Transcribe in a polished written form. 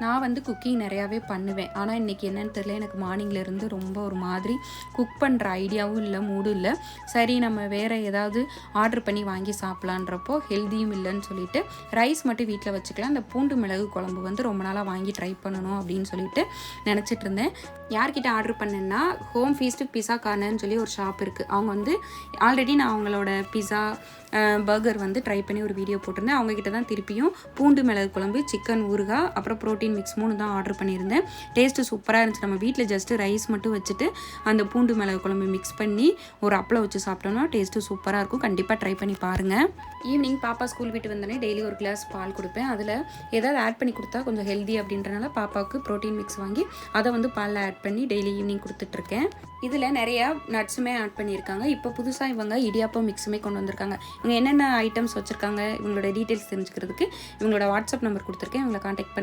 நான் வந்து குக்கிங் நிறையாவே பண்ணுவேன். ஆனால் இன்றைக்கி என்னென்னு தெரியல, எனக்கு மார்னிங்லேருந்து ரொம்ப ஒரு மாதிரி குக் பண்ணுற ஐடியாவும் இல்லை, மூடும் இல்லை. சரி நம்ம வேறு ஏதாவது ஆர்டர் பண்ணி வாங்கி சாப்பிட்லான்றப்போ ஹெல்த்தியும் இல்லைன்னு சொல்லிட்டு ரைஸ் மட்டும் வீட்டில் வச்சுக்கலாம். அந்த பூண்டு மிளகு குழம்பு வந்து ரொம்ப நாளாக வாங்கி ட்ரை பண்ணணும் அப்படின்னு சொல்லிட்டு நினச்சிட்டு இருந்தேன். யார்கிட்ட ஆர்டர் பண்ணேன்னா ஹோம் ஃபீஸ்ட்டு பிஸா கார்னர்னு சொல்லி ஒரு ஷாப் இருக்குது. அவங்க வந்து ஆல்ரெடி நான் அவங்களோட பிஸா பர்கர் வந்து ட்ரை பண்ணி ஒரு வீடியோ போட்டிருந்தேன். அவங்கக்கிட்ட தான் திருப்பியும் பூண்டு மிளகு குழம்பு, சிக்கன் ஊறுகாய், அப்புறம் ப்ரோட்டீன் மிக்ஸ் 3 தான் ஆர்டர் பண்ணியிருந்தேன். டேஸ்ட்டு சூப்பராக இருந்துச்சு. நம்ம வீட்டில் ஜஸ்ட்டு ரைஸ் மட்டும் வச்சுட்டு அந்த பூண்டு மிளகு குழம்பு மிக்ஸ் பண்ணி ஒரு அப்பளம் வச்சு சாப்பிட்டோன்னா டேஸ்ட்டு சூப்பராக இருக்கும். கண்டிப்பாக ட்ரை பண்ணி பாருங்கள். ஈவினிங் பாப்பா ஸ்கூல் விட்டு வந்தோடனே டெய்லி ஒரு கிளாஸ் பால் கொடுப்பேன். அதில் ஏதாவது ஆட் பண்ணி கொடுத்தா கொஞ்சம் ஹெல்தி அப்படின்றனால பாப்பாவுக்கு ப்ரோட்டீன் மிக்ஸ் வாங்கி அதை வந்து பாலில் ஆட் பண்ணி டெய்லி ஈவினிங் கொடுத்துட்ருக்கேன். இதில் நிறையா நட்ஸுமே ஆட் பண்ணியிருக்காங்க. இப்போ புதுசாக இவங்க இடியாப்பம் மிக்ஸுமே கொண்டு வந்திருக்காங்க. இவங்க என்னென்ன ஐட்டம்ஸ் வச்சுருக்காங்க, இவங்களோட டீட்டெயில்ஸ் தெரிஞ்சுக்கிறதுக்கு இவங்களோட வாட்ஸ்அப் நம்பர் கொடுத்துருக்கேன். இவங்களை கான்டாக்ட் பண்ணி